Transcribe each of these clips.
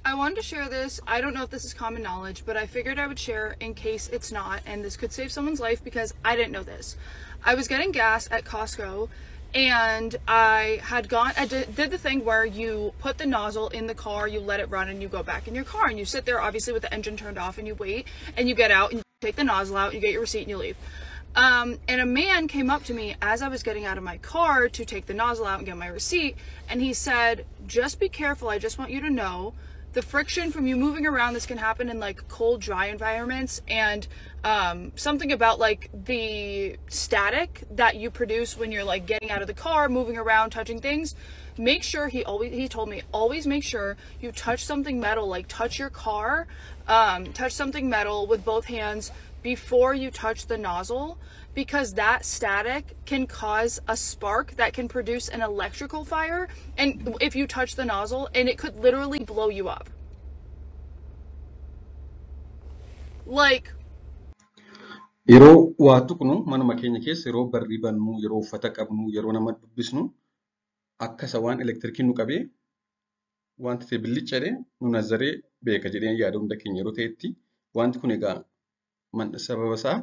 I wanted to share this. I don't know if this is common knowledge, but I figured I would share in case it's not, and this could save someone's life because I didn't know this. I was getting gas at Costco, and I did the thing where you put the nozzle in the car, you let it run, and you go back in your car, and you sit there obviously with the engine turned off, and you wait, and you get out, and you take the nozzle out, you get your receipt, and you leave. And a man came up to me as I was getting out of my car to take the nozzle out and get my receipt, and he said, just be careful, I just want you to know the friction from you moving around, this can happen in like cold, dry environments, and something about like the static that you produce when you're like getting out of the car, moving around, touching things. Make sure, he told me, always make sure you touch something metal, like touch your car, touch something metal with both hands before you touch the nozzle, because that static can cause a spark that can produce an electrical fire, and if you touch the nozzle, and it could literally blow you up. Like, yeroo waa tuqnu manuma keenya keessa yeroo barri bannu yeroo uffata qabnu yeroo nama dubbisnu akka isa waan elektirikii nu qabee wanti ta'e billichadhe nu nazaree beeka jedheen yaada hunda keenya yeroo ta'etti wanti kun egaa sababa isaa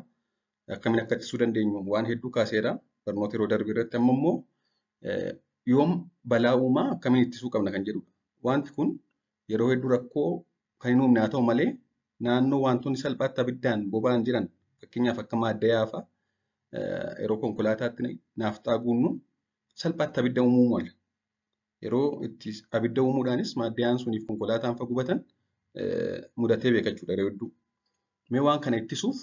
akkamiin akka ittisuu dandeenyu waan hedduu kaaseera barnoota yeroo darbe irratti amma immoo yoom balaa uumaa akkamiin ittisuu qabna kan jedhudha. Wanti kun yeroo hedduu rakkoo kan hin uumne haa ta'u malee naannoo wantoonni salphaatti abiddaan boba'an jiran fakkeenyaaf akka maaddayaa fa'a yeroo konkolaataatti naafxaa guunnu salphaatti abidda uumuu mala. Yeroo itti abidda uumuudhaanis maaddayaan suniif konkolaataan fa'a gubatan mudatee beekachuudha yeroo hedduu. Mee waan kana ittisuuf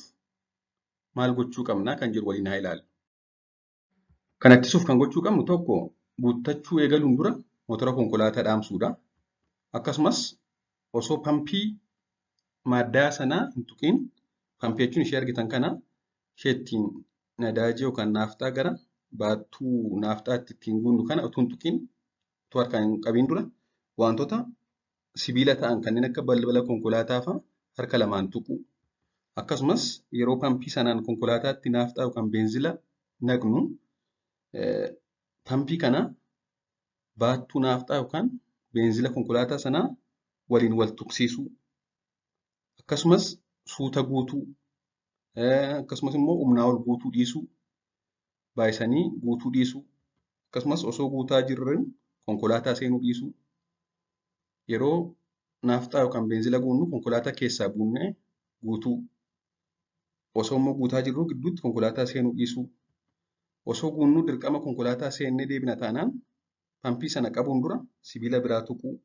maal gochuu qabna kan jedhu waliin haa ilaallu. Kana ittisuuf kan gochuu qabnu tokko guuttachuu eegaluun dura motora konkolaataa dhaamsuudha. Akkasumas osoo pampii maaddaa sanaa hin tuqiin, pampii jechuun ishee argitan kana ishee ittiin nadaajii yookaan naafxaa gara baattuu naafxaatti ittiin guunnu kana utuu hin tuqiin, utuu harkaan hin qabiin dura wantoota sibiila ta'an kanneen akka balbala konkolaataa fa'a harka lamaan tuqu. Akkasumas yeroo pampii sanaan konkolaataatti naafxaa yookaan beenzila naqnu pampii kana baattuu naafxaa yookaan beenzila konkolaataa sanaa waliin wal tuqsiisuu. Akkasumas suuta guutuu, akkasumas immoo humnaa ol guutuu dhiisuu, baay'isanii guutuu dhiisuu, akkasumas osoo guutaa jirran konkolaataa seenuu dhiisuu. Yeroo naafxaa yookaan beenzila guunnu konkolaataa keessaa buunee guutuu. Osoo immoo guutaa jirru gidduutti konkolaataa seenuu dhiisuu. Osoo guunnuu dirqama konkolaataa seennee deebina taanaan pampii sana qabuun dura sibiila biraa tuquu.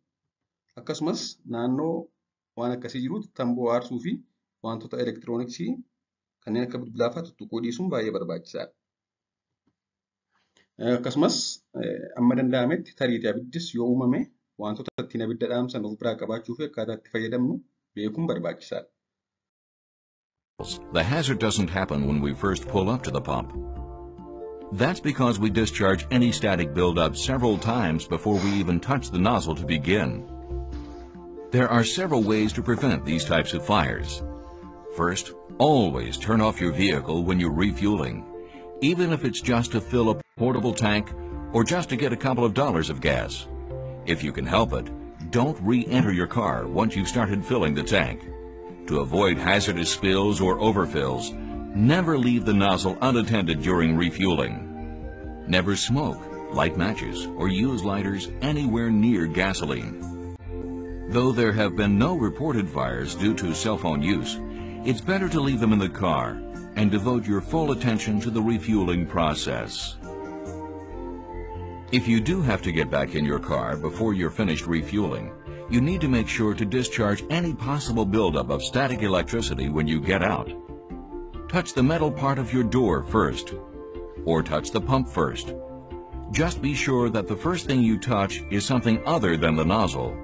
Akkasumas naannoo waan akkasii jirutti tamboo aarsuu fi wantoota elektirooniksii kanneen akka bilbilaa fa'aa tuttuquu dhiisuun baay'ee barbaachisaadha. Akkasumas amma danda'ametti tariitii abiddis yoo uumame wantoota ittiin abidda dhaamsan of biraa qabaachuu fi akkaataa itti fayyadamnu beekuun barbaachisaadha. The hazard doesn't happen when we first pull up to the pump. That's because we discharge any static buildup several times before we even touch the nozzle to begin. There are several ways to prevent these types of fires. First, always turn off your vehicle when you're refueling, even if it's just to fill a portable tank or just to get a couple of dollars of gas. If you can help it, don't re-enter your car once you've started filling the tank. To avoid hazardous spills or overfills, never leave the nozzle unattended during refueling. Never smoke, light matches, or use lighters anywhere near gasoline. Though there have been no reported fires due to cell phone use, it's better to leave them in the car and devote your full attention to the refueling process. If you do have to get back in your car before you're finished refueling, you need to make sure to discharge any possible buildup of static electricity when you get out. Touch the metal part of your door first, or touch the pump first. Just be sure that the first thing you touch is something other than the nozzle